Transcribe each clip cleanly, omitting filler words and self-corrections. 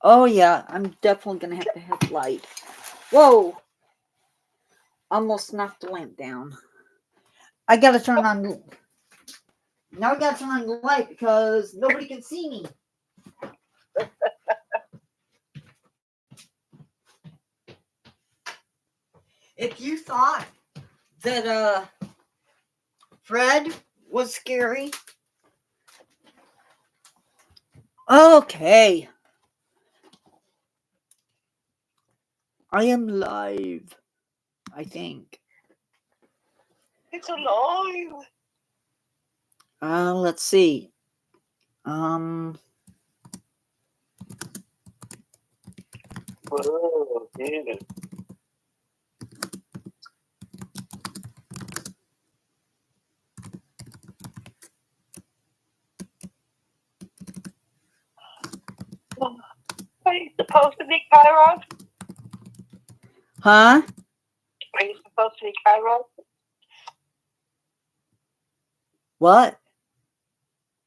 Oh, yeah. I'm definitely going to have light. Whoa. Almost knocked the lamp down. I got to turn on... Now I got to turn on the light because nobody can see me. If you thought that Fred was scary, okay, I am live, I think. It's alive. Let's see. Oh, yeah. Are you supposed to be Kairos? Huh? Are you supposed to be Kairos? What?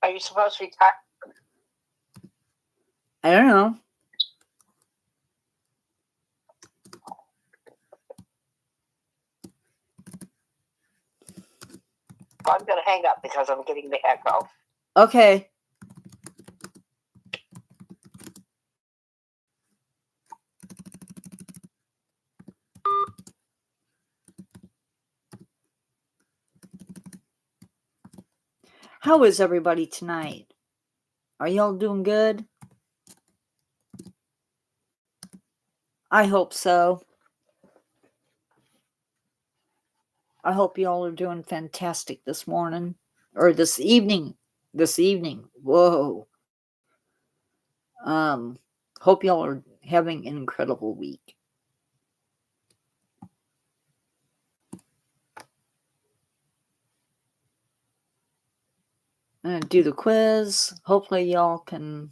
Are you supposed to be Kairos? I don't know. I'm going to hang up because I'm getting the echo. Okay. How is everybody tonight? Are y'all doing good? I hope so. I hope y'all are doing fantastic this morning. Or this evening. This evening. Whoa. Hope y'all are having an incredible week. I'm going to do the quiz. Hopefully y'all can...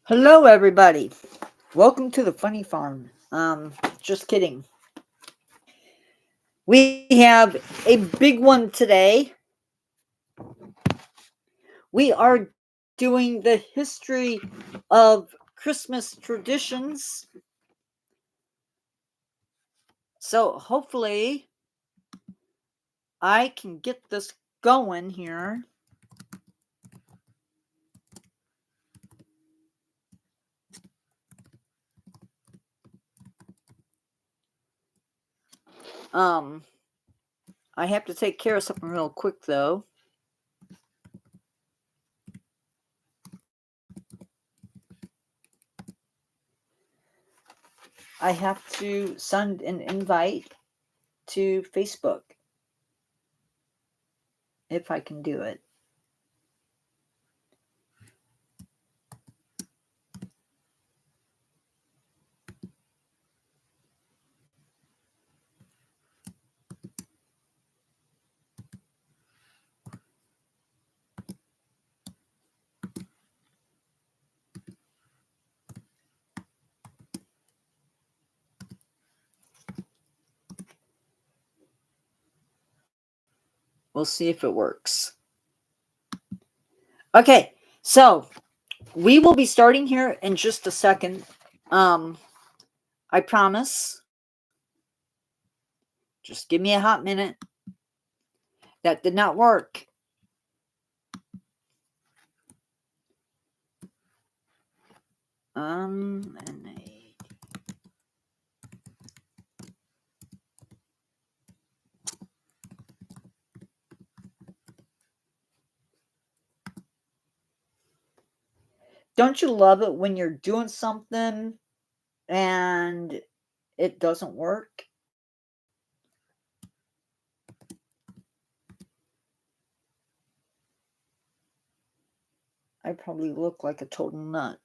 Hello, everybody. Welcome to the Funny Farm. Just kidding. We have a big one today. We are doing the history of Christmas traditions. So hopefully I can get this going here. I have to take care of something real quick though. I have to send an invite to Facebook if I can do it. We'll see if it works. Okay, so we will be starting here in just a second. I promise. Just give me a hot minute. That did not work. And don't you love it when you're doing something and it doesn't work? I probably look like a total nut.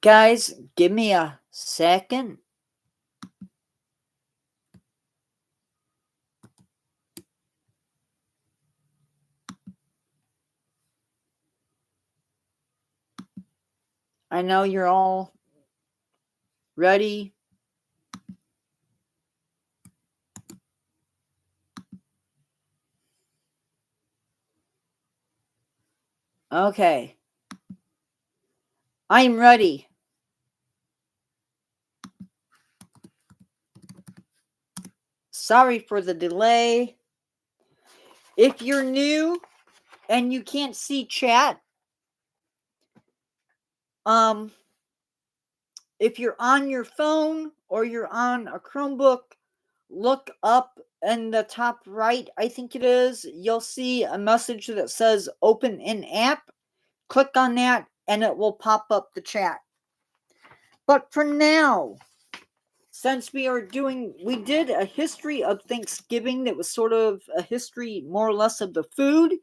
Guys, give me a second. I know you're all ready. Okay. I'm ready. Sorry for the delay. If you're new and you can't see chat, if you're on your phone or you're on a Chromebook, look up in the top right, I think it is, you'll see a message that says open in app. Click on that and it will pop up the chat. But for now, since we did a history of Thanksgiving that was sort of a history more or less of the food.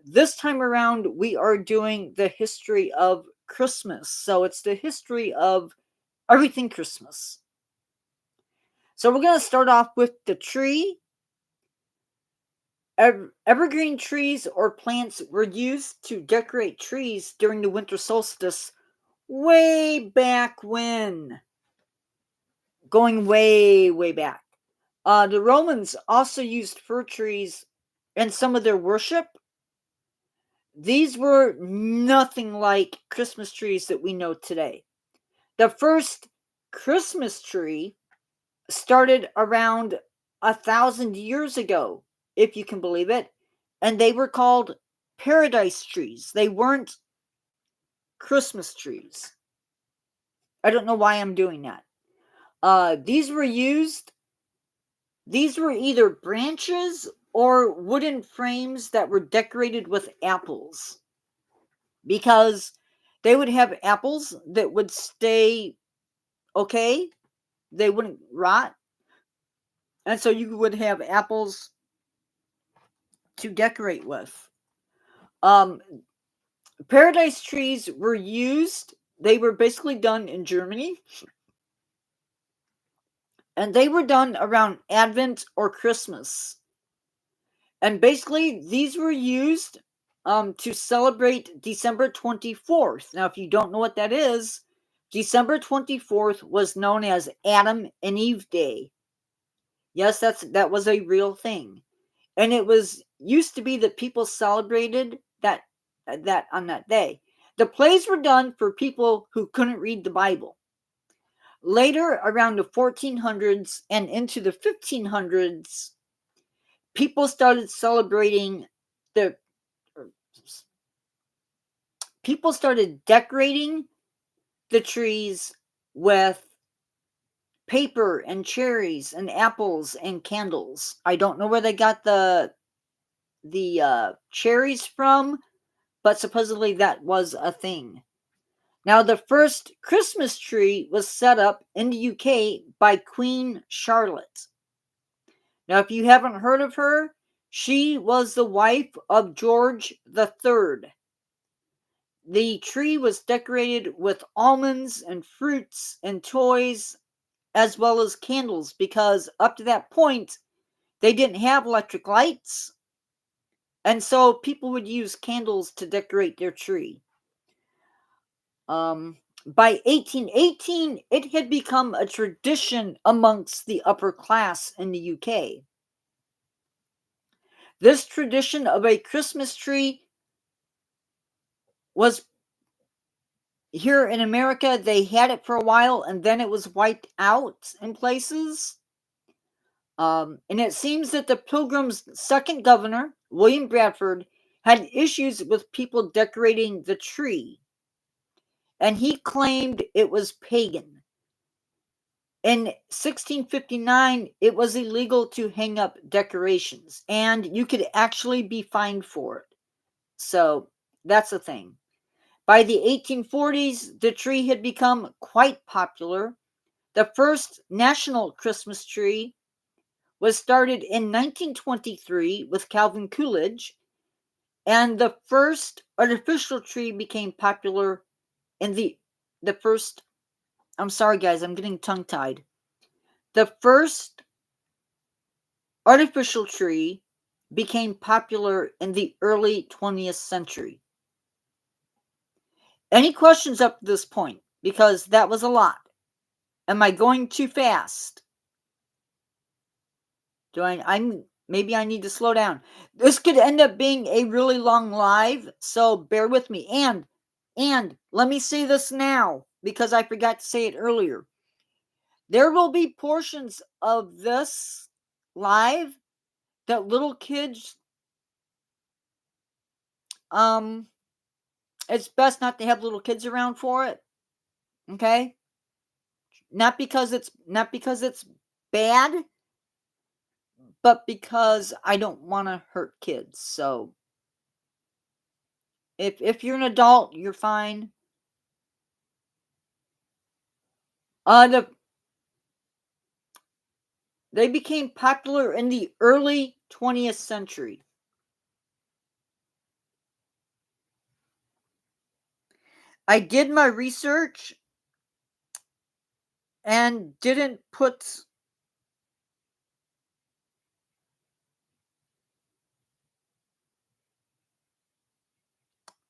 This time around, we are doing the history of Christmas. So it's the history of everything Christmas. So we're going to start off with the tree. Evergreen trees or plants were used to decorate trees during the winter solstice way back when. Going way, way back. The Romans also used fir trees in some of their worship. These were nothing like Christmas trees that we know today. The first Christmas tree started around 1,000 years ago, if you can believe it, and they were called paradise trees. They weren't Christmas trees. I don't know why I'm doing that. These were either branches or wooden frames that were decorated with apples, because they would have apples that would stay okay, they wouldn't rot, and so you would have apples to decorate with. Paradise trees were used, they were basically done in Germany, and they were done around Advent or Christmas. And basically, these were used to celebrate December 24th. Now, if you don't know what that is, December 24th was known as Adam and Eve Day. Yes, that was a real thing. And it was used to be that people celebrated that on that day. The plays were done for people who couldn't read the Bible. Later, around the 1400s and into the 1500s, people started celebrating the people started decorating the trees with paper and cherries and apples and candles. I don't know where they got the cherries from, but supposedly that was a thing. Now, the first Christmas tree was set up in the UK by Queen Charlotte. Now, if you haven't heard of her, she was the wife of George III. The tree was decorated with almonds and fruits and toys, as well as candles, because up to that point, they didn't have electric lights, and so people would use candles to decorate their tree. By 1818, it had become a tradition amongst the upper class in the UK. This tradition of a Christmas tree was here in America. They had it for a while and then it was wiped out in places. And it seems that the Pilgrims' second governor, William Bradford, had issues with people decorating the tree, and he claimed it was pagan. In 1659, it was illegal to hang up decorations, and you could actually be fined for it. So that's a thing. By the 1840s, the tree had become quite popular. The first national Christmas tree was started in 1923 with Calvin Coolidge, and the first artificial tree became popular in the I'm sorry guys, I'm getting tongue-tied. The first artificial tree became popular in the early 20th century. Any questions up to this point? Because that was a lot. Am I going too fast? Maybe I need to slow down. This could end up being a really long live, so bear with me. And let me say this now because I forgot to say it earlier. There will be portions of this live that little kids it's best not to have little kids around for it. Okay? Not because it's bad, but because I don't want to hurt kids. So if you're an adult, you're fine. They became popular in the early 20th century. I did my research and didn't put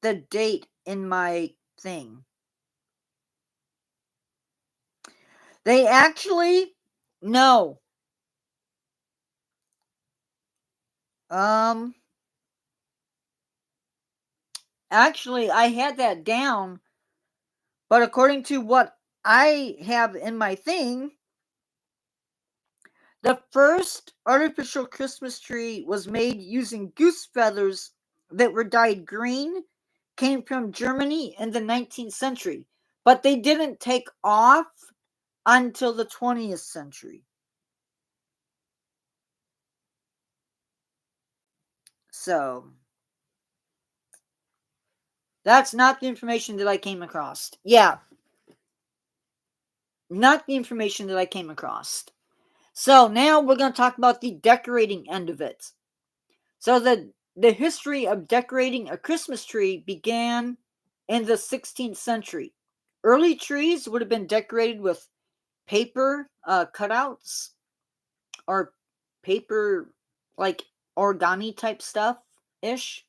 the date in my thing. They actually no. Actually I had that down, but according to what I have in my thing, the first artificial Christmas tree was made using goose feathers that were dyed green, came from Germany in the 19th century, but they didn't take off until the 20th century. So, that's not the information that I came across. Yeah, not the information that I came across. So, now we're going to talk about the decorating end of it. So, the history of decorating a Christmas tree began in the 16th century. Early trees would have been decorated with paper cutouts or paper, like origami type stuff ish,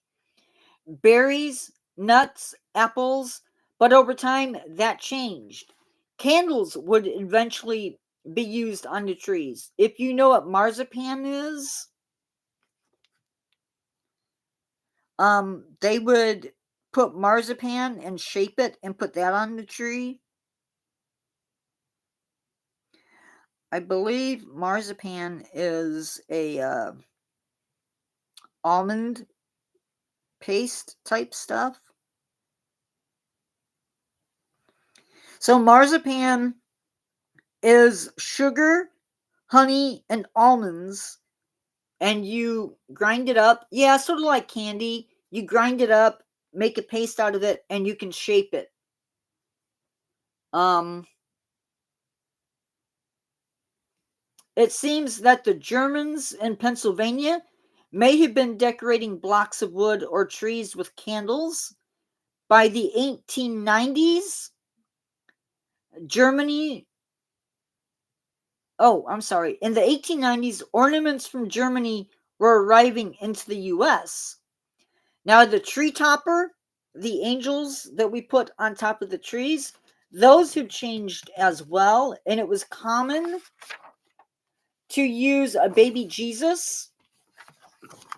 berries, nuts, apples, but over time that changed. Candles would eventually be used on the trees. If you know what marzipan is, they would put marzipan and shape it and put that on the tree. I believe marzipan is a almond paste type stuff. So marzipan is sugar, honey, and almonds, and you grind it up. Yeah, sort of like candy. You grind it up, make a paste out of it, and you can shape it. It seems that the Germans in Pennsylvania may have been decorating blocks of wood or trees with candles. By the 1890s, Germany. Oh, I'm sorry. In the 1890s, ornaments from Germany were arriving into the US. Now, the tree topper, the angels that we put on top of the trees, those have changed as well. And it was common to use a baby Jesus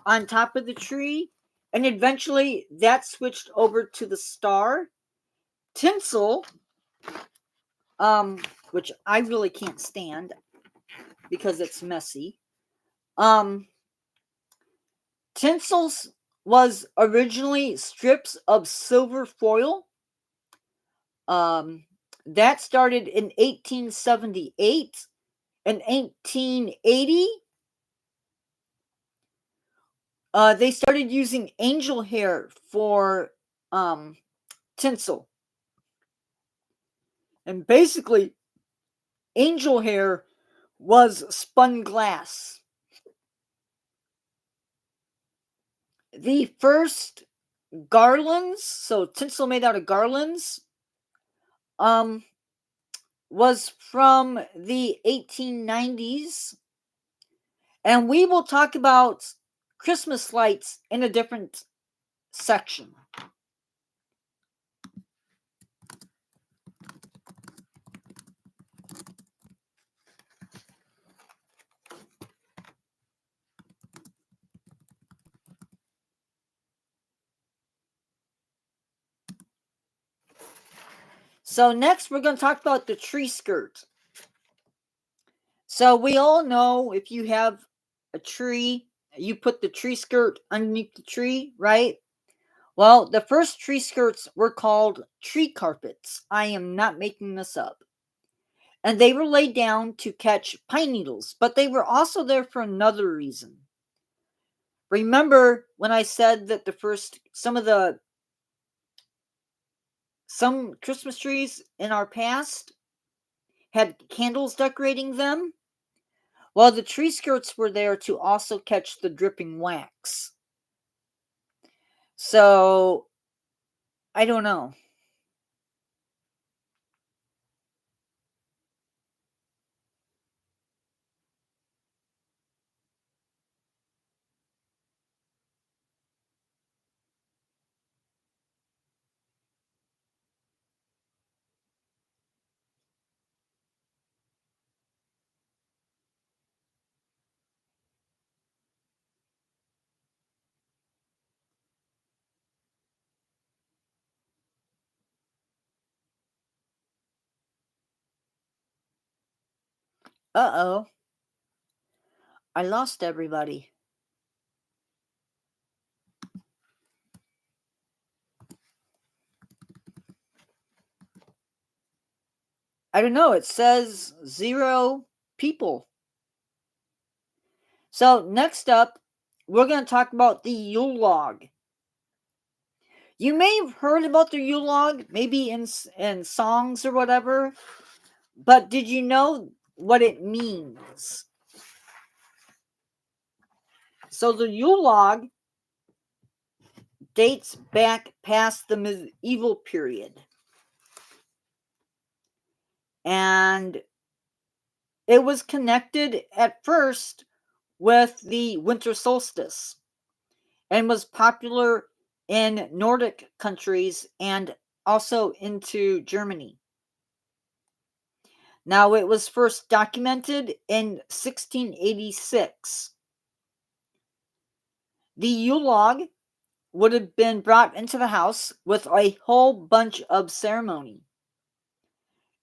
on top of the tree. And eventually that switched over to the star. Tinsel, which I really can't stand because it's messy. Tinsel was originally strips of silver foil. That started in 1878. In 1880, they started using angel hair for tinsel. And basically, angel hair was spun glass. The first garlands, so tinsel made out of garlands, um was from the 1890s, and we will talk about Christmas lights in a different section. So next we're going to talk about the tree skirt. So we all know if you have a tree, you put the tree skirt underneath the tree, right? Well, the first tree skirts were called tree carpets. I am not making this up. And they were laid down to catch pine needles, but they were also there for another reason. Remember when I said that some Christmas trees in our past had candles decorating them? Well, the tree skirts were there to also catch the dripping wax. So, I don't know. Uh-oh. I lost everybody. I don't know. It says 0 people. So, next up, we're going to talk about the Yule log. You may have heard about the Yule log, maybe in songs or whatever, but did you know what it means? So, the Yule log dates back past the medieval period. And it was connected at first with the winter solstice and was popular in Nordic countries and also into Germany. Now, it was first documented in 1686. The Yule log would have been brought into the house with a whole bunch of ceremony,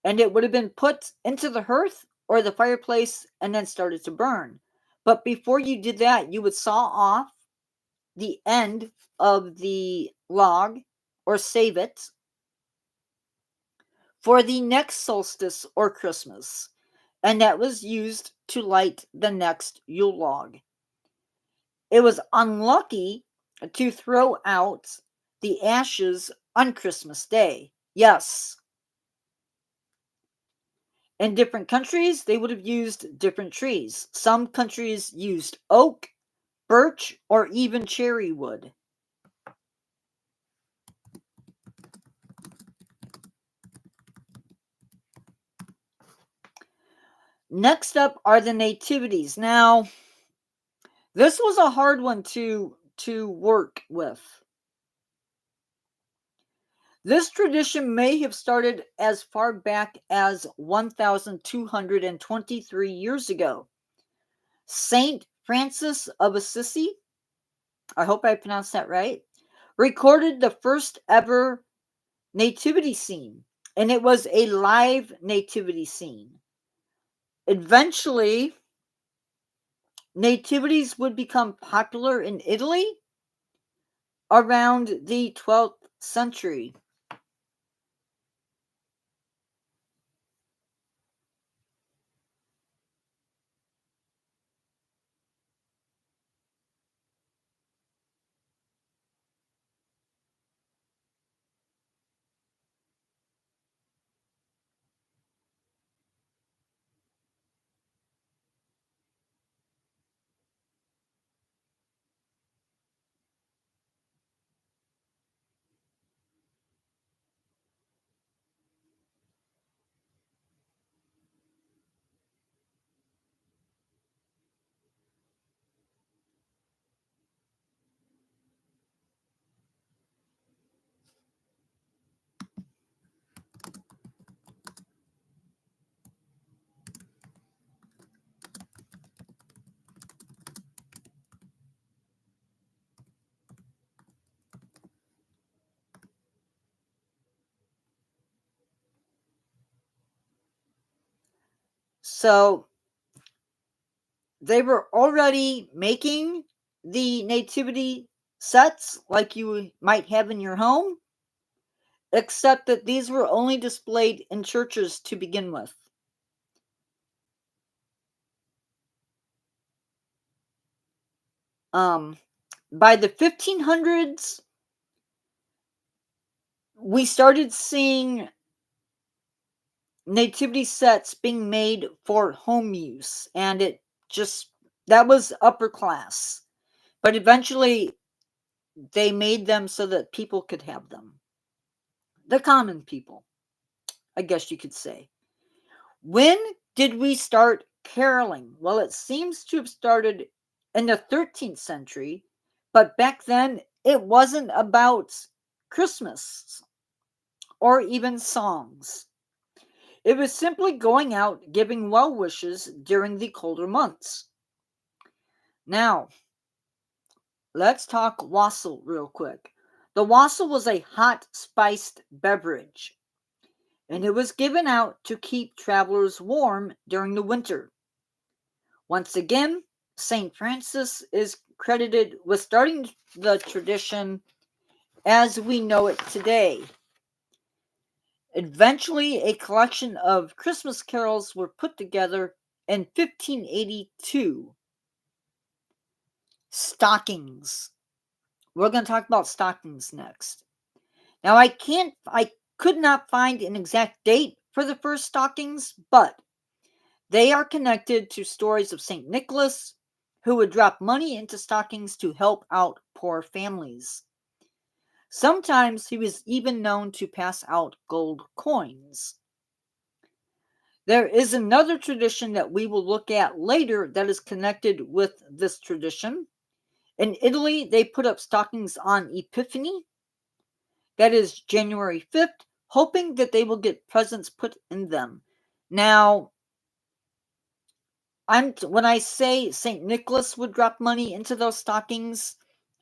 and it would have been put into the hearth or the fireplace and then started to burn. But before you did that, you would saw off the end of the log or save it for the next solstice or Christmas, and that was used to light the next Yule log. It was unlucky to throw out the ashes on Christmas Day. Yes. In different countries, they would have used different trees. Some countries used oak, birch, or even cherry wood. Next up are the nativities. Now, this was a hard one to work with. This tradition may have started as far back as 1223 years ago. Saint Francis of Assisi, I hope I pronounced that right, recorded the first ever nativity scene, and it was a live nativity scene. Eventually, nativities would become popular in Italy around the 12th century. So they were already making the nativity sets like you might have in your home, except that these were only displayed in churches to begin with. By the 1500s, we started seeing nativity sets being made for home use, and that was upper class. But eventually, they made them so that people could have them. The common people, I guess you could say. When did we start caroling? Well, it seems to have started in the 13th century, but back then it wasn't about Christmas or even songs. It was simply going out giving well wishes during the colder months. Now, let's talk wassail real quick. The wassail was a hot spiced beverage, and it was given out to keep travelers warm during the winter. Once again, St. Francis is credited with starting the tradition as we know it today. Eventually, a collection of Christmas carols were put together in 1582. Stockings. We're going to talk about stockings next. Now, I could not find an exact date for the first stockings, but they are connected to stories of St. Nicholas, who would drop money into stockings to help out poor families. Sometimes he was even known to pass out gold coins. There is another tradition that we will look at later that is connected with this tradition. In Italy, they put up stockings on Epiphany, that is January 5th, hoping that they will get presents put in them. Now, when I say St. Nicholas would drop money into those stockings,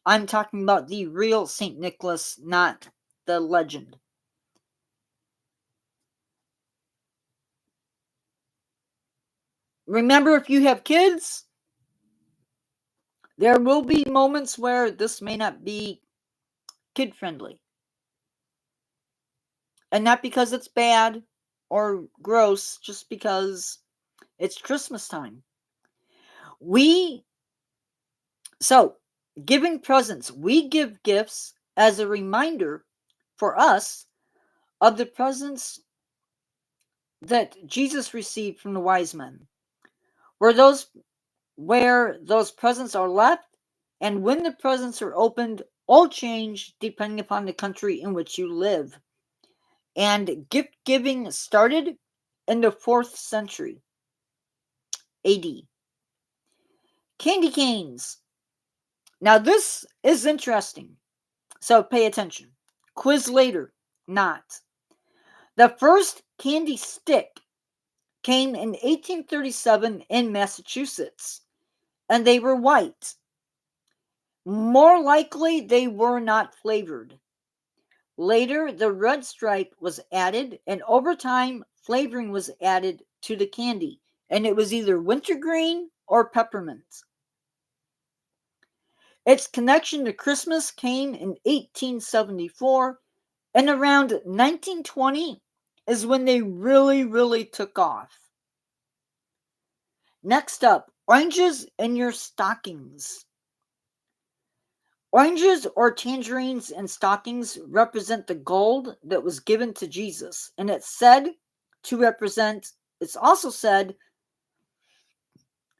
I'm talking about the real St. Nicholas, not the legend. Remember, if you have kids, there will be moments where this may not be kid friendly. And not because it's bad or gross, just because it's Christmas time. Giving presents, we give gifts as a reminder for us of the presents that Jesus received from the wise men. Where those presents are left, and when the presents are opened, all change depending upon the country in which you live. And gift giving started in the 4th century AD. Candy canes. Now, this is interesting, so pay attention. Quiz later, not. The first candy stick came in 1837 in Massachusetts, and they were white. More likely, they were not flavored. Later, the red stripe was added, and over time, flavoring was added to the candy, and it was either wintergreen or peppermint. Its connection to Christmas came in 1874, and around 1920 is when they really, really took off. Next up, oranges in your stockings. Oranges or tangerines in stockings represent the gold that was given to Jesus, and it's also said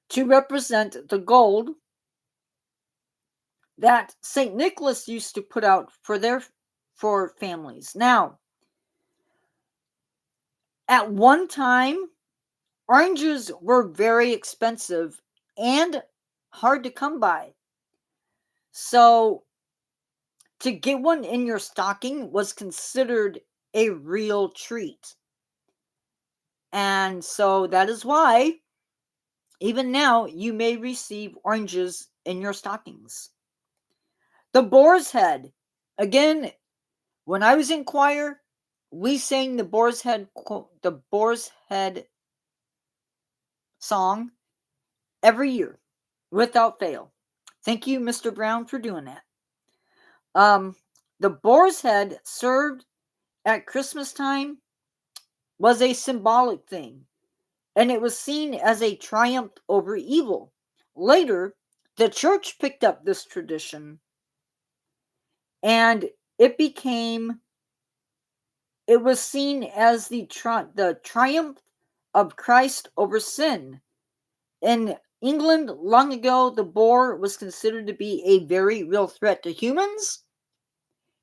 to represent the gold that St. Nicholas used to put out for families. Now, at one time, oranges were very expensive and hard to come by. So, to get one in your stocking was considered a real treat. And so that is why, even now, you may receive oranges in your stockings. The boar's head. Again, when I was in choir, we sang the boar's head song every year without fail. Thank you, Mr. Brown, for doing that. The boar's head served at Christmas time was a symbolic thing, and it was seen as a triumph over evil. Later, the church picked up this tradition, and it was seen as the triumph of Christ over sin. In England, long ago, the boar was considered to be a very real threat to humans.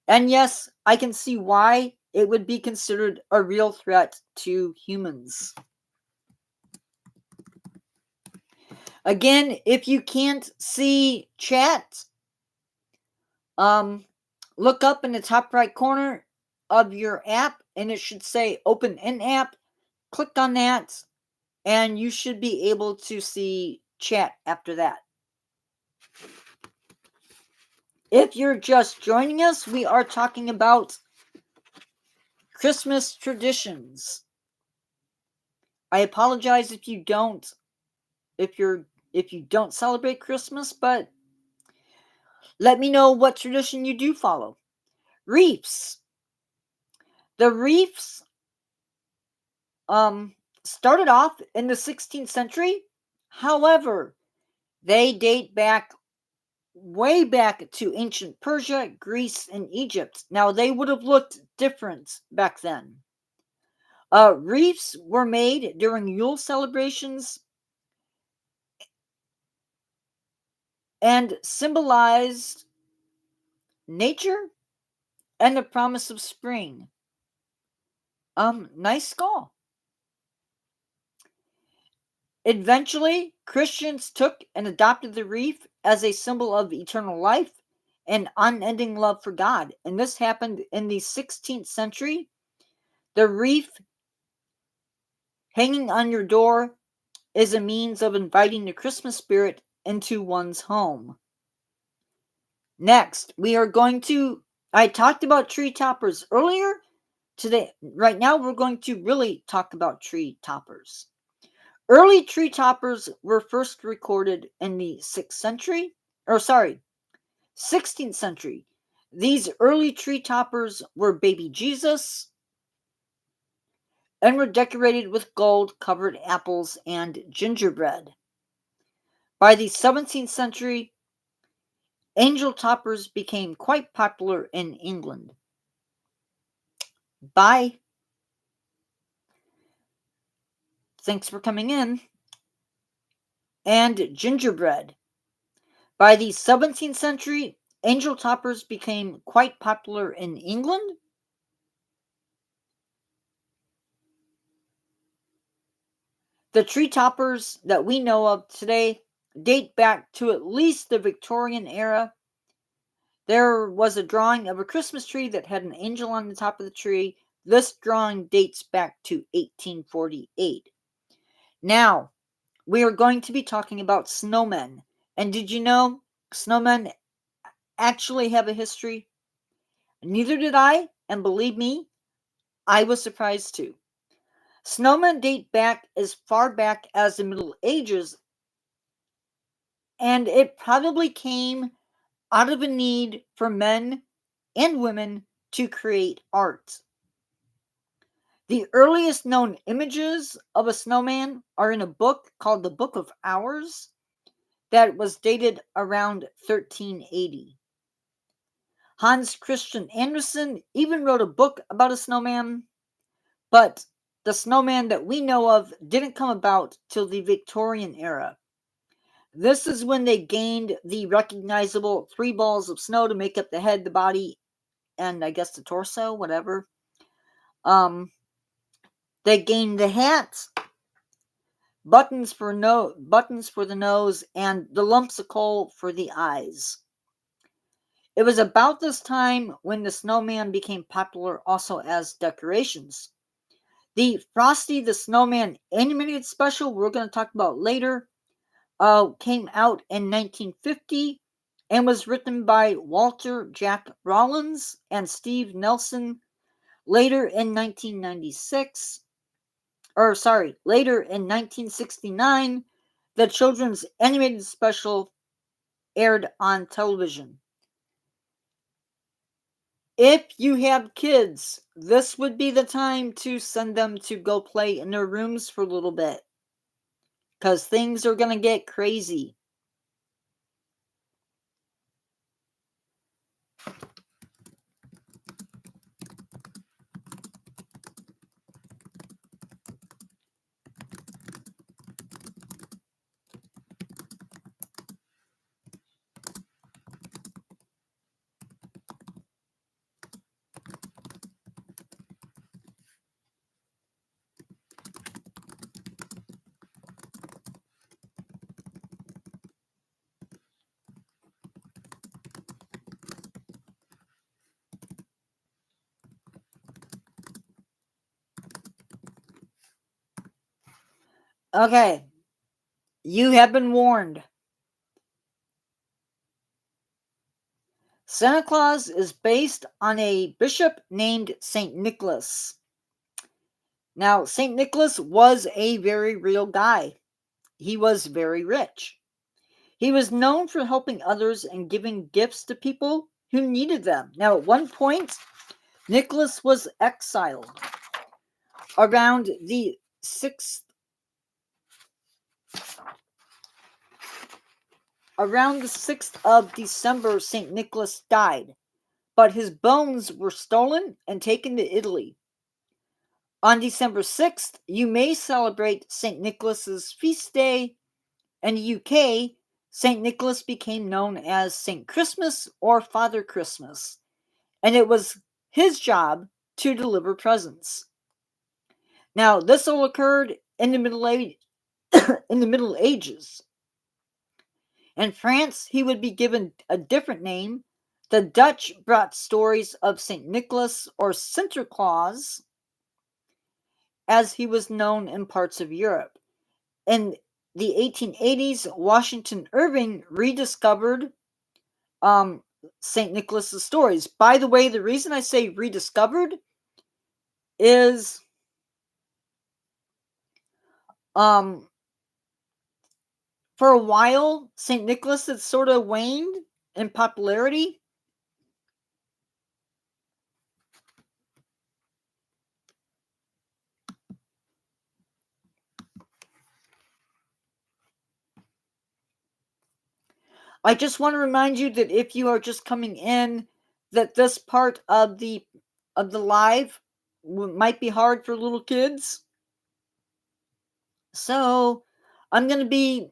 And yes, I can see why it would be considered a real threat to humans. Again, if you can't see chat, look up in the top right corner of your app and it should say open in app. Click on that and you should be able to see chat after that. If you're just joining us, we are talking about Christmas traditions. I apologize if you don't celebrate Christmas, but let me know what tradition you do follow. Reefs. The reefs started off in the 16th century. However, they date back way back to ancient Persia, Greece, and Egypt. Now, they would have looked different back then. Reefs were made during Yule celebrations and symbolized nature and the promise of spring. Nice skull. Eventually, Christians took and adopted the wreath as a symbol of eternal life and unending love for God. And this happened in the 16th century. The wreath hanging on your door is a means of inviting the Christmas spirit into one's home. Next, I talked about tree toppers earlier. Right now, we're going to really talk about tree toppers. Early tree toppers were first recorded in the 16th century. These early tree toppers were baby Jesus and were decorated with gold-covered apples and gingerbread. By the 17th century, angel toppers became quite popular in England. Bye. Thanks for coming in. And gingerbread. By the 17th century, angel toppers became quite popular in England. The tree toppers that we know of today date back to at least the Victorian era. There was a drawing of a Christmas tree that had an angel on the top of the tree. This drawing dates back to 1848. Now, we are going to be talking about snowmen. And did you know snowmen actually have a history? Neither did I, and believe me, I was surprised too. Snowmen date back as far back as the Middle Ages, and it probably came out of a need for men and women to create art. The earliest known images of a snowman are in a book called the Book of Hours that was dated around 1380. Hans Christian Andersen even wrote a book about a snowman, but the snowman that we know of didn't come about till the Victorian era. This is when they gained the recognizable 3 balls of snow to make up the head, the body, and I guess the torso, whatever. They gained the hat, buttons for the nose, and the lumps of coal for the eyes. It was about this time when the snowman became popular also as decorations. The Frosty the Snowman animated special we're going to talk about later came out in 1950 and was written by Walter Jack Rollins and Steve Nelson later in 1996. later in 1969, the children's animated special aired on television. If you have kids, this would be the time to send them to go play in their rooms for a little bit, because things are going to get crazy. Okay, you have been warned. Santa Claus is based on a bishop named St. Nicholas. Now, St. Nicholas was a very real guy. He was very rich. He was known for helping others and giving gifts to people who needed them. Now, at one point, Nicholas was exiled. Around the 6th of December, St. Nicholas died, but his bones were stolen and taken to Italy. On December 6th, you may celebrate St. Nicholas's feast day. In the UK, St. Nicholas became known as St. Christmas or Father Christmas, and it was his job to deliver presents. Now, this all occurred in the Middle Ages. In France, he would be given a different name. The Dutch brought stories of St. Nicholas or Sinterklaas, as he was known in parts of Europe. In the 1880s, Washington Irving rediscovered St. Nicholas's stories. By the way, the reason I say rediscovered is for a while, St. Nicholas had sort of waned in popularity. I just want to remind you that if you are just coming in, that this part of the live might be hard for little kids. So, I'm going to be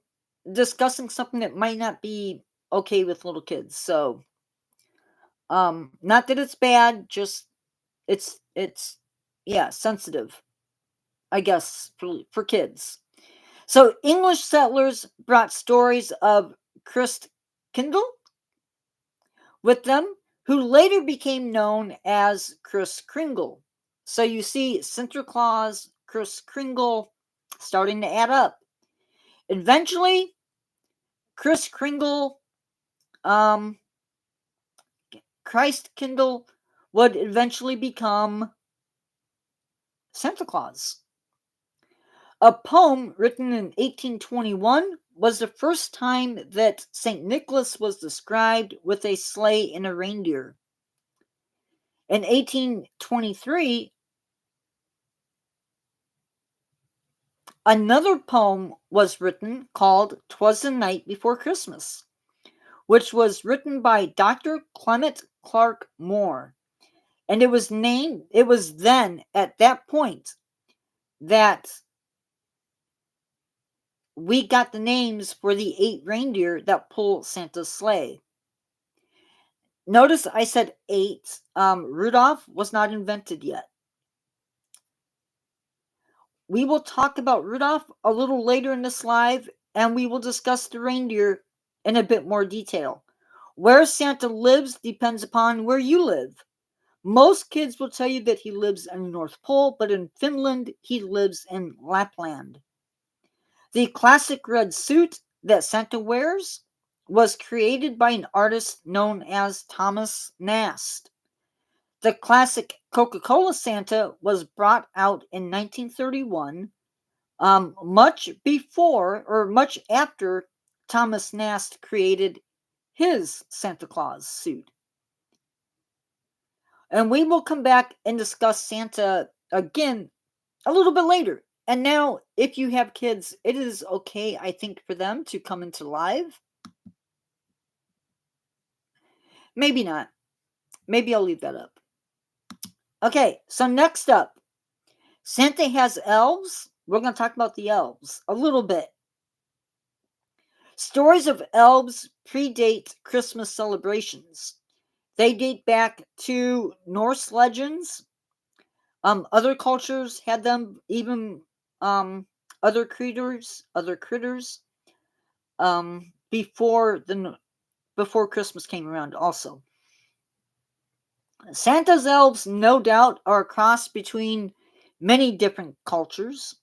discussing something that might not be okay with little kids. So, not that it's bad, just it's sensitive, I guess, for kids. So, English settlers brought stories of Christkindl with them, who later became known as Kris Kringle. So you see Sinterklaas, Kris Kringle starting to add up. Eventually, Kris Kringle, Christkindl would eventually become Santa Claus. A poem written in 1821 was the first time that St. Nicholas was described with a sleigh and a reindeer. In 1823, another poem was written called "'Twas the Night Before Christmas," which was written by Dr. Clement Clark Moore. And it was then at that point that we got the names for the 8 reindeer that pull Santa's sleigh. Notice I said 8. Rudolph was not invented yet. We will talk about Rudolph a little later in this live, and we will discuss the reindeer in a bit more detail. Where Santa lives depends upon where you live. Most kids will tell you that he lives in the North Pole, but in Finland, he lives in Lapland. The classic red suit that Santa wears was created by an artist known as Thomas Nast. The classic Coca-Cola Santa was brought out in 1931, much before or much after Thomas Nast created his Santa Claus suit. And we will come back and discuss Santa again a little bit later. And now, if you have kids, it is okay, I think, for them to come into live. Maybe not. Maybe I'll leave that up. Okay, so next up, Santa has elves. We're going to talk about the elves a little bit. Stories of elves predate Christmas celebrations. They date back to Norse legends. Other cultures had them, even other critters, before Christmas came around. Also, Santa's elves, no doubt, are a cross between many different cultures.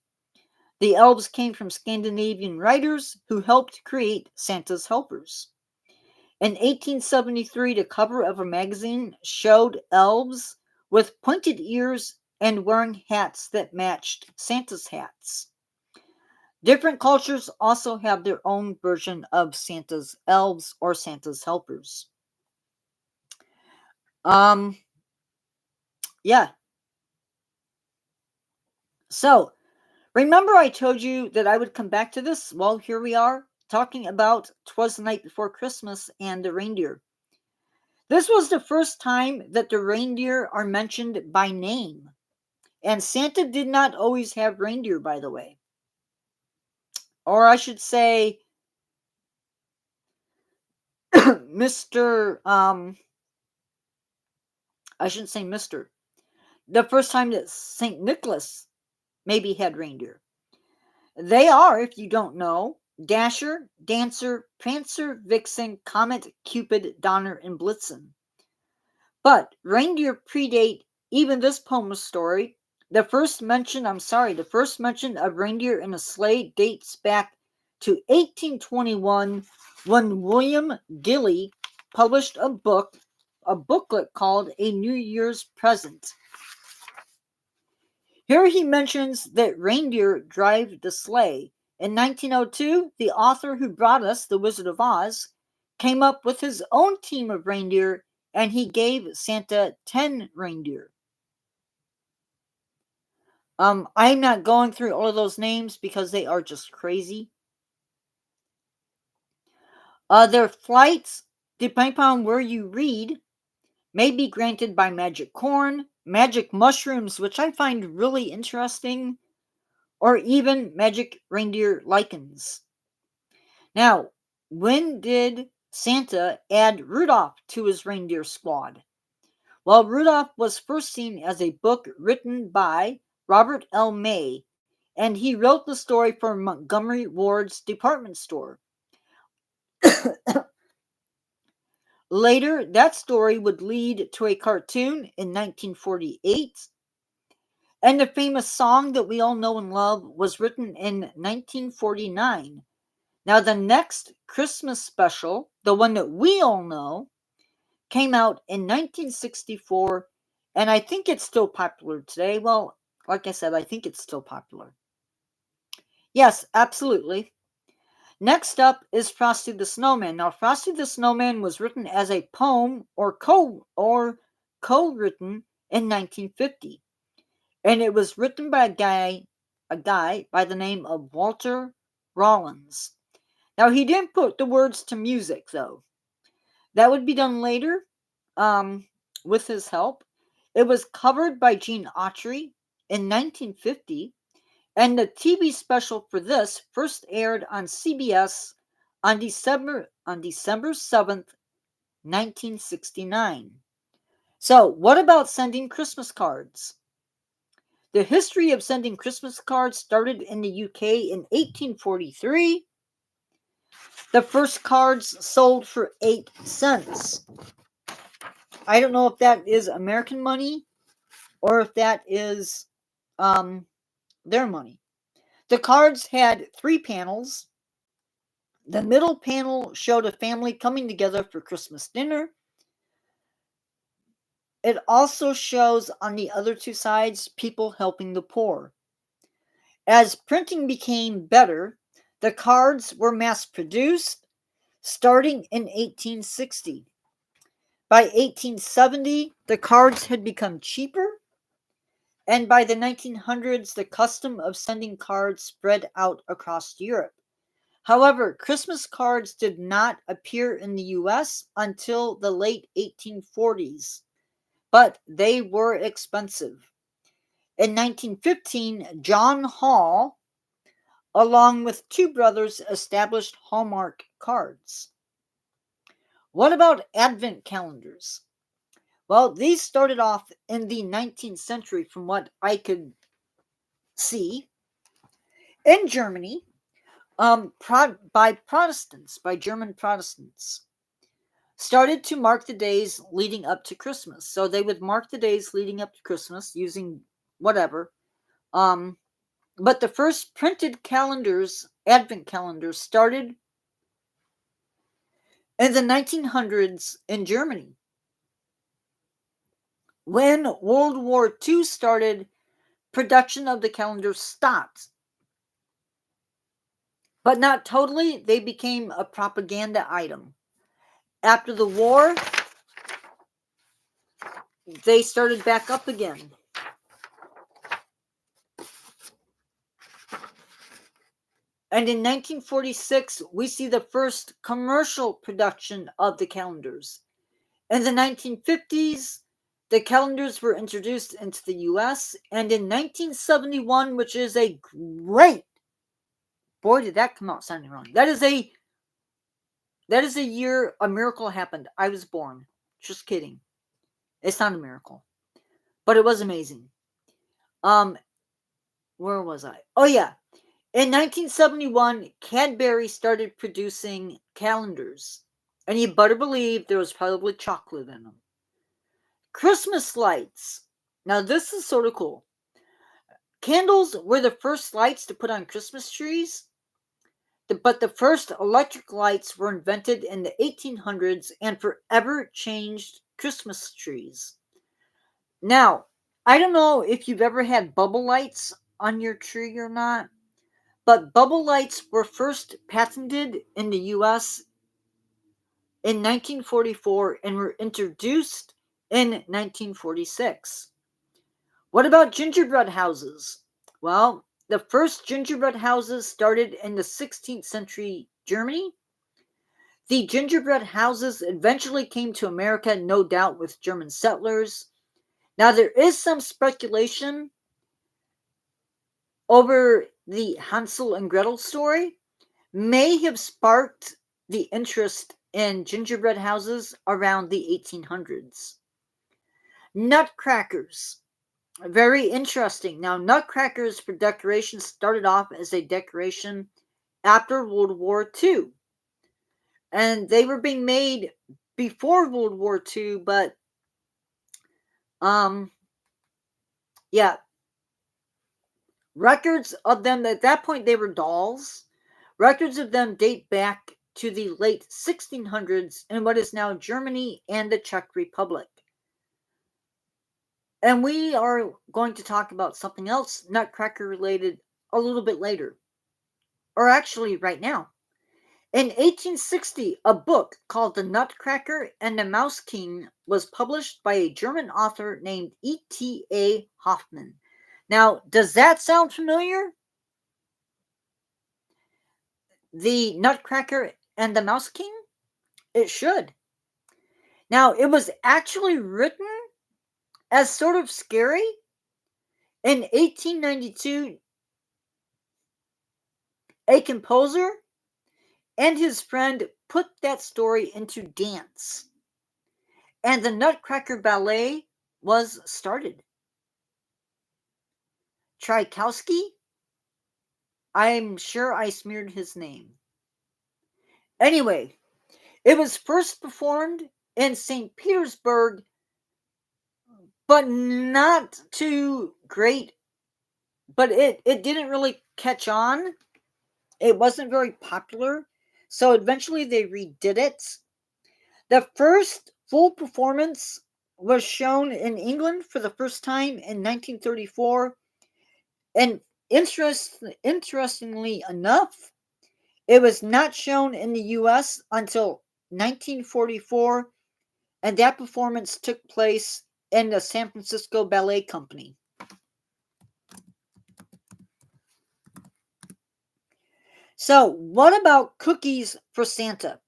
The elves came from Scandinavian writers who helped create Santa's helpers. In 1873, the cover of a magazine showed elves with pointed ears and wearing hats that matched Santa's hats. Different cultures also have their own version of Santa's elves or Santa's helpers. Yeah. So, remember I told you that I would come back to this? Well, here we are, talking about 'Twas the Night Before Christmas and the reindeer. This was the first time that the reindeer are mentioned by name. And Santa did not always have reindeer, by the way. Or I should say, Mr. I shouldn't say Mr. The first time that St. Nicholas maybe had reindeer. They are, if you don't know, Dasher, Dancer, Prancer, Vixen, Comet, Cupid, Donner, and Blitzen. But reindeer predate even this poem story. The first mention of reindeer in a sleigh dates back to 1821 when William Gilly published a booklet called A New Year's Present. Here he mentions that reindeer drive the sleigh. In 1902, the author who brought us The Wizard of Oz came up with his own team of reindeer, and he gave Santa 10 reindeer. I'm not going through all of those names because they are just crazy. Their flights, depending upon where you read, may be granted by magic corn, magic mushrooms, which I find really interesting, or even magic reindeer lichens. Now, when did Santa add Rudolph to his reindeer squad? Well, Rudolph was first seen as a book written by Robert L. May, and he wrote the story for Montgomery Ward's department store. Later, that story would lead to a cartoon in 1948, and the famous song that we all know and love was written in 1949. Now, the next Christmas special, the one that we all know, came out in 1964, and I think it's still popular today. Well, like I said, I think it's still popular. Yes, absolutely. Next up is Frosty the Snowman. Now, Frosty the Snowman was written as a poem or co-written in 1950, and it was written by a guy by the name of Walter Rollins. Now, he didn't put the words to music, though. That would be done later, with his help. It was covered by Gene Autry in 1950, and the TV special for this first aired on CBS on December 7th, 1969. So, what about sending Christmas cards? The history of sending Christmas cards started in the UK in 1843. The first cards sold for 8 cents. I don't know if that is American money or if that is their money. The cards had 3 panels. The middle panel showed a family coming together for Christmas dinner. it also shows on the other two sides people helping the poor. As printing became better, the cards were mass produced starting in 1860. By 1870, the cards had become cheaper, and by the 1900s, the custom of sending cards spread out across Europe. However, Christmas cards did not appear in the US until the late 1840s, but they were expensive. In 1915, John Hall, along with two brothers, established Hallmark cards. What about Advent calendars? Well, these started off in the 19th century, from what I could see, in Germany, by Protestants, by German Protestants. Started to mark the days leading up to Christmas. So they would mark the days leading up to Christmas using whatever. But the first printed calendars, Advent calendars, started in the 1900s in Germany. When World War II started, production of the calendars stopped. But not totally, they became a propaganda item. After the war, they started back up again. And in 1946, we see the first commercial production of the calendars. In the 1950s, the calendars were introduced into the US, and in 1971, which is a great, boy, did that come out sounding wrong. That is a year a miracle happened. I was born. Just kidding. It's not a miracle, but it was amazing. Where was I? Oh yeah. In 1971, Cadbury started producing calendars, and you better believe there was probably chocolate in them. Christmas lights. Now, this is sort of cool. Candles were the first lights to put on Christmas trees, but the first electric lights were invented in the 1800s and forever changed Christmas trees. Now, I don't know if you've ever had bubble lights on your tree or not, but bubble lights were first patented in the US in 1944 and were introduced in 1946. What about gingerbread houses? Well, the first gingerbread houses started in the 16th century Germany. The gingerbread houses eventually came to America, no doubt, with German settlers. Now, there is some speculation over the Hansel and Gretel story may have sparked the interest in gingerbread houses around the 1800s. Nutcrackers. Very interesting. Now, nutcrackers for decoration started off as a decoration after World War II. And they were being made before World War II, but yeah. Records of them, at that point they were dolls. Records of them date back to the late 1600s in what is now Germany and the Czech Republic. And we are going to talk about something else nutcracker related a little bit later. Or actually right now. In 1860, a book called The Nutcracker and the Mouse King was published by a German author named E.T.A. Hoffmann. Now, does that sound familiar? The Nutcracker and the Mouse King? It should. Now, it was actually written as sort of scary. In 1892, a composer and his friend put that story into dance, and the Nutcracker Ballet was started. Tchaikovsky, I'm sure I smeared his name. Anyway, it was first performed in St. Petersburg, but not too great. But it didn't really catch on. It wasn't very popular. So eventually they redid it. The first full performance was shown in England for the first time in 1934. And interestingly enough, it was not shown in the US until 1944, and that performance took place in the San Francisco Ballet Company. So, what about cookies for Santa?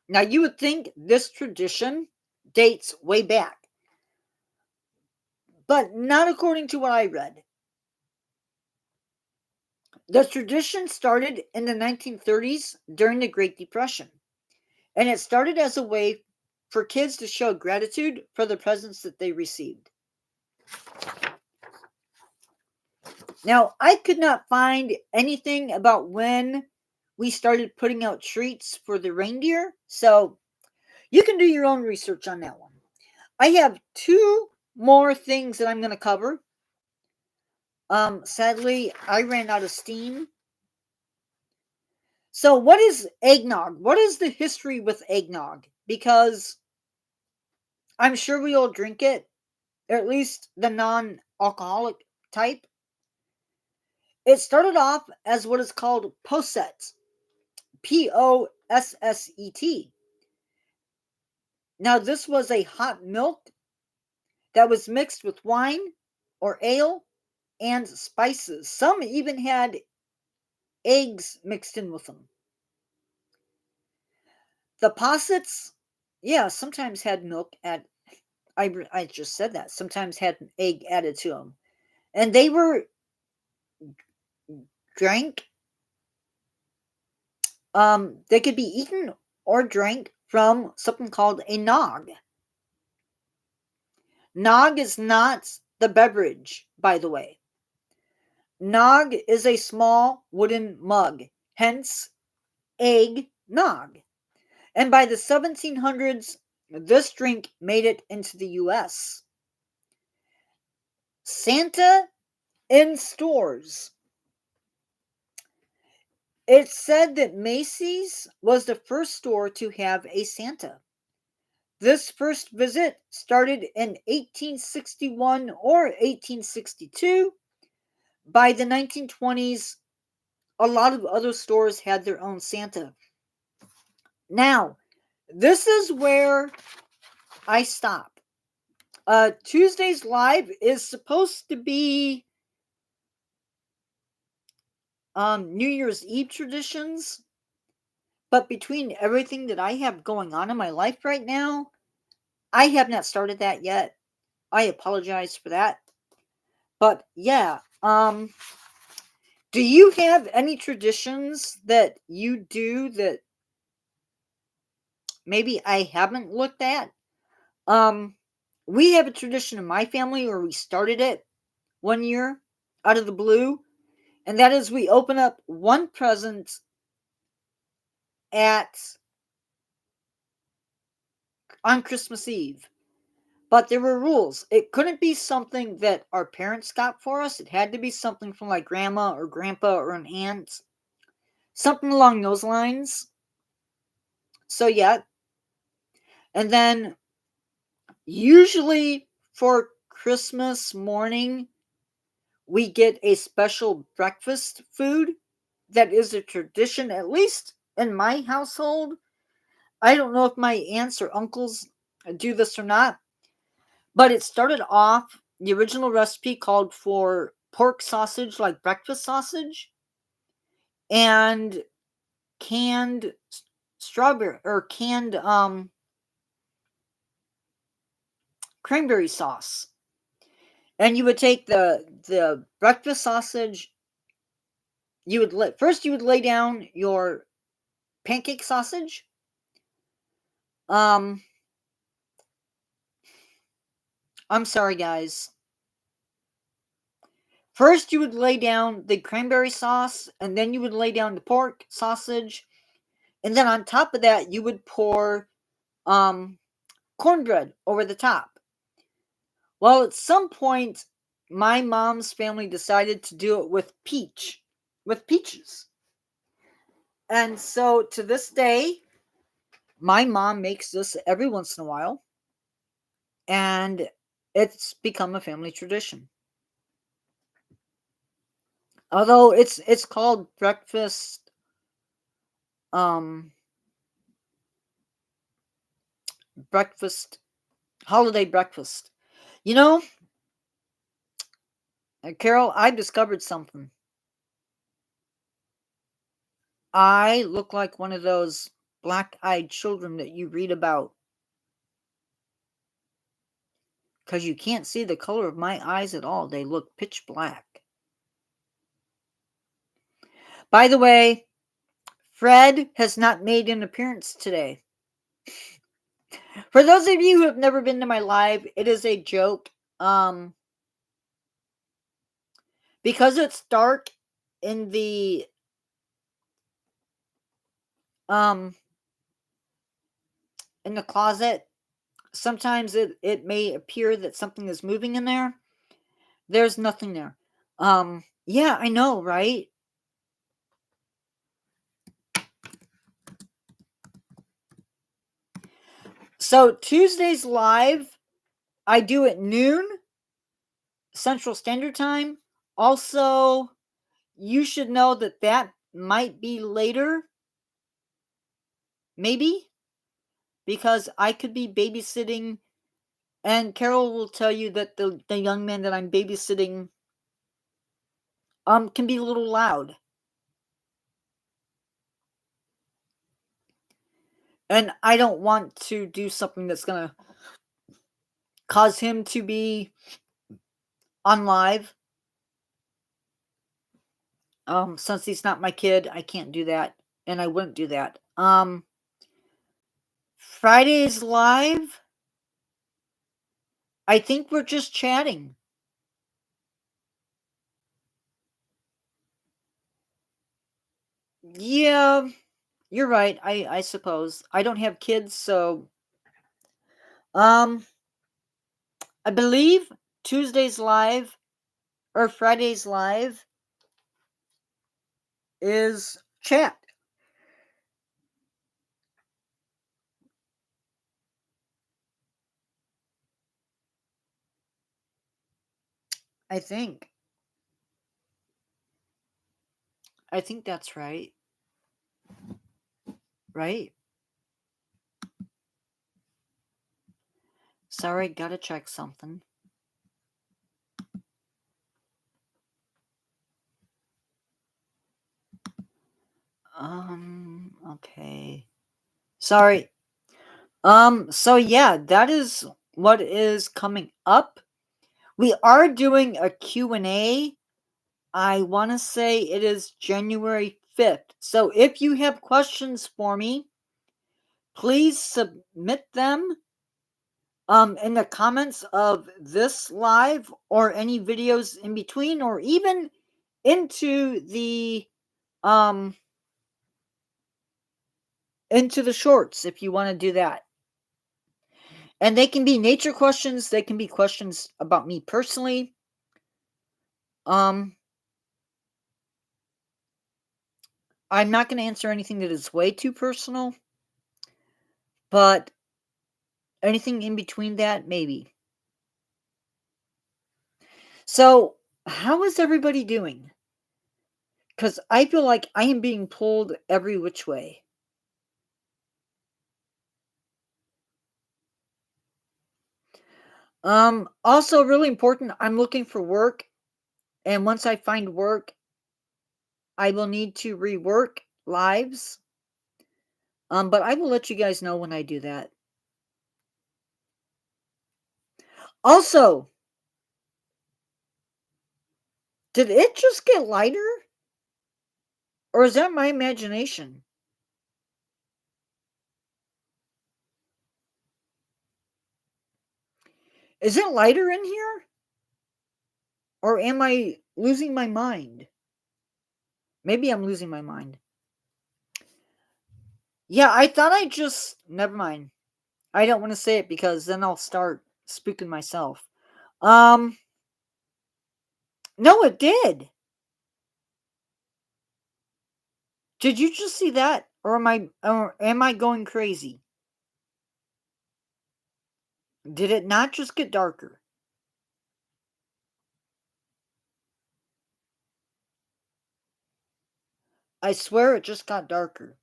Now, you would think this tradition dates way back, but not according to what I read. The tradition started in the 1930s during the Great Depression, and it started as a way for kids to show gratitude for the presents that they received. Now, I could not find anything about when we started putting out treats for the reindeer, so you can do your own research on that one. I have two more things that I'm going to cover. Sadly, I ran out of steam. So, what is eggnog? What is the history with eggnog? Because I'm sure we all drink it, or at least the non-alcoholic type. It started off as what is called posset, Posset. Now, this was a hot milk that was mixed with wine or ale and spices. Some even had eggs mixed in with them. The possets, yeah, sometimes had milk at. I just said that. Sometimes had an egg added to them, and they were drank. They could be eaten or drank from something called a nog. Nog is not the beverage, by the way. Nog is a small wooden mug, hence egg nog. And by the 1700s, this drink made it into the US. Santa in stores. It's said that Macy's was the first store to have a Santa. This first visit started in 1861 or 1862. By the 1920s, a lot of other stores had their own Santa. Now, this is where I stop. Tuesday's live is supposed to be New Year's Eve traditions, but between everything that I have going on in my life right now, I have not started that yet. I apologize for that. But yeah, do you have any traditions that you do that maybe I haven't looked at? We have a tradition in my family where we started it one year out of the blue, and that is we open up one present at on Christmas Eve. But there were rules. It couldn't be something that our parents got for us. It had to be something from like grandma or grandpa or an aunt. Something along those lines. So yeah. And then usually for Christmas morning, we get a special breakfast food that is a tradition, at least in my household. I don't know if my aunts or uncles do this or not, but it started off, the original recipe called for pork sausage, like breakfast sausage, and canned strawberry or canned cranberry sauce. And you would take the breakfast sausage. First you would lay down your pancake sausage. I'm sorry, guys. First, you would lay down the cranberry sauce, and then you would lay down the pork sausage, and then on top of that, you would pour cornbread over the top. Well, at some point, my mom's family decided to do it with peaches. And so to this day, my mom makes this every once in a while. and it's become a family tradition. Although it's called breakfast, um, breakfast, holiday breakfast. You know, Carol, I discovered something. I look like one of those black-eyed children that you read about because you can't see the color of my eyes at all. They look pitch black. By the way, Fred has not made an appearance today. For those of you who have never been to my live, it is a joke. Because it's dark in the um in the closet, sometimes it may appear that something is moving in there. There's nothing there. Yeah, I know, right? So Tuesdays live, I do at noon Central Standard Time. Also, you should know that that might be later, maybe, because I could be babysitting, and Carol will tell you that the young man that I'm babysitting can be a little loud. And I don't want to do something that's going to cause him to be on live. Since he's not my kid, I can't do that, and I wouldn't do that. Fridays live, I think we're just chatting. Yeah, you're right. I suppose I don't have kids, so um, I believe Tuesdays live or Fridays live is chat. I think. I think that's right. Right? Sorry, gotta check something. Okay. Sorry. So yeah, that is what is coming up. We are doing a Q&A. I want to say it is January 5th. So if you have questions for me, please submit them in the comments of this live or any videos in between, or even into the um shorts if you want to do that. And they can be nature questions, they can be questions about me personally. Um I'm not going to answer anything that is way too personal, but anything in between that, maybe. So, how is everybody doing? Because I feel like I am being pulled every which way. Also really important, I'm looking for work, and once I find work, I will need to rework lives. But I will let you guys know when I do that. Also, did it just get lighter? Or is that my imagination? Is it lighter in here? Or am I losing my mind? Maybe I'm losing my mind. Yeah, I thought I just. Never mind. I don't want to say it because then I'll start spooking myself. Um, no, it did. Did you just see that? Or am I going crazy? Did it not just get darker? I swear it just got darker.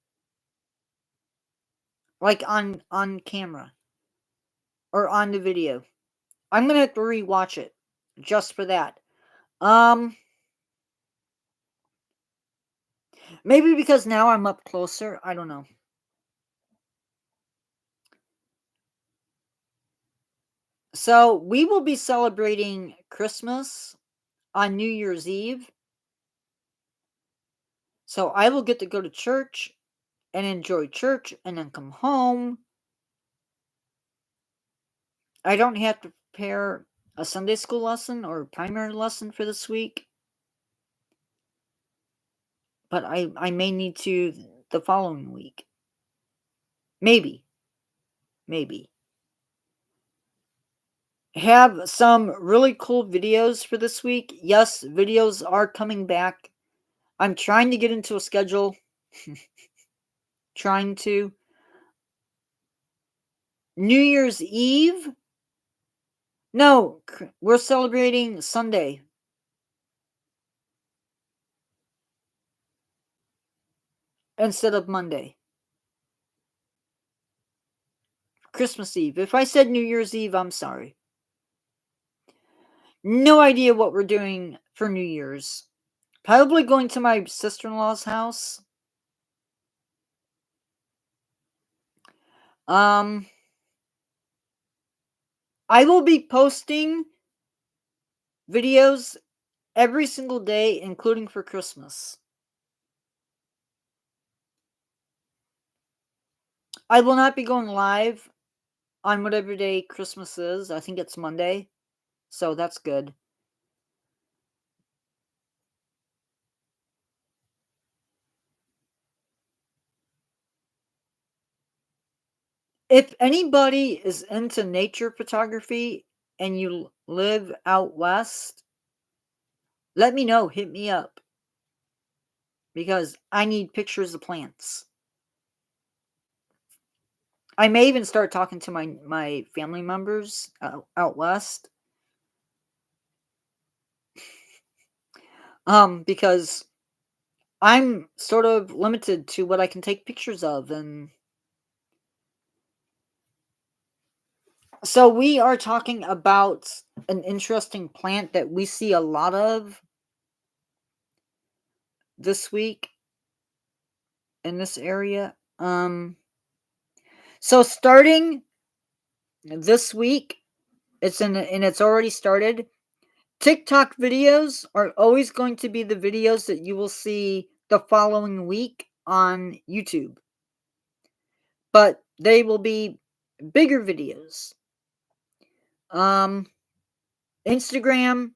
Like on camera or on the video. I'm gonna have to rewatch it just for that. Um, maybe because now I'm up closer. I don't know. So we will be celebrating Christmas on New Year's Eve. So I will get to go to church and enjoy church and then come home. I don't have to prepare a Sunday school lesson or primary lesson for this week. But I may need to the following week. Maybe. Maybe. Have some really cool videos for this week. Yes, videos are coming back. I'm trying to get into a schedule. Trying to. New Year's Eve? No, we're celebrating Sunday. Instead of Monday. Christmas Eve. If I said New Year's Eve, I'm sorry. No idea what we're doing for New Year's. Probably going to my sister-in-law's house. I will be posting videos every single day, including for Christmas. I will not be going live on whatever day Christmas is. I think it's Monday. So that's good. If anybody is into nature photography and you live out west, let me know. Hit me up. Because I need pictures of plants. I may even start talking to my family members out west. Because I'm sort of limited to what I can take pictures of, and so we are talking about an interesting plant that we see a lot of this week in this area. So starting this week, it's already started. TikTok videos are always going to be the videos that you will see the following week on YouTube. But they will be bigger videos. Instagram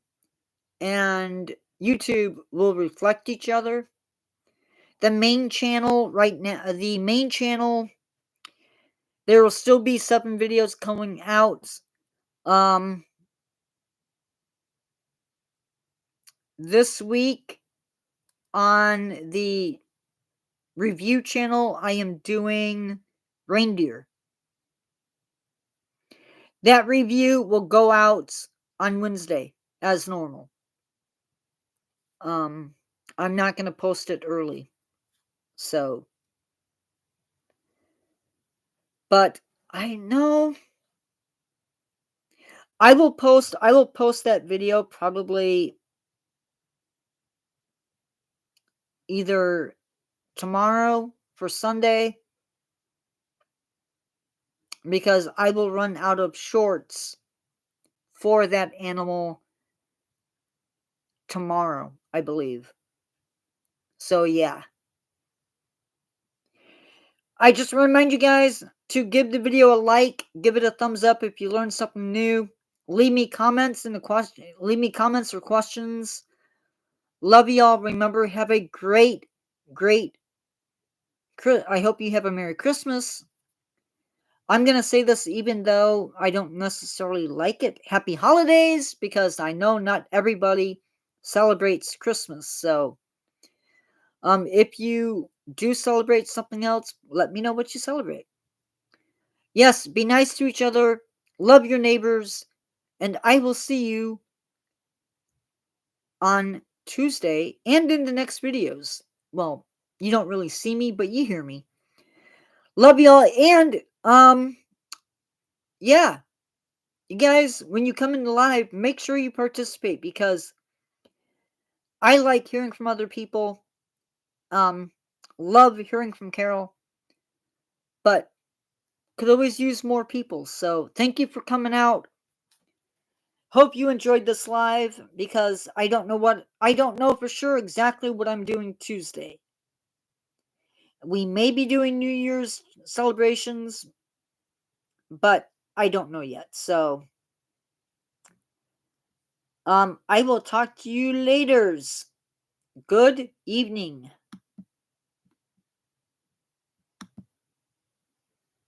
and YouTube will reflect each other. The main channel right now, there will still be 7 videos coming out. This week on the review channel, I am doing reindeer. That review will go out on Wednesday as normal. I'm not going to post it early. So, but I know I will post that video probably either tomorrow for Sunday, because I will run out of shorts for that animal tomorrow, I believe. So yeah. I just remind you guys to give the video a like, give it a thumbs up if you learned something new. Leave me comments or questions. Love y'all. Remember, have a great I hope you have a Merry Christmas. I'm going to say this even though I don't necessarily like it. Happy holidays, because I know not everybody celebrates Christmas. So, if you do celebrate something else, let me know what you celebrate. Yes, be nice to each other. love your neighbors, and I will see you on Tuesday and in the next videos. Well, you don't really see me, but you hear me. Love y'all, and yeah, you guys, when you come in live, make sure you participate because I like hearing from other people. Um, love hearing from Carol, but could always use more people. So thank you for coming out. Hope you enjoyed this live because I don't know for sure exactly what I'm doing Tuesday. We may be doing New Year's celebrations, but I don't know yet. So I will talk to you later. Good evening.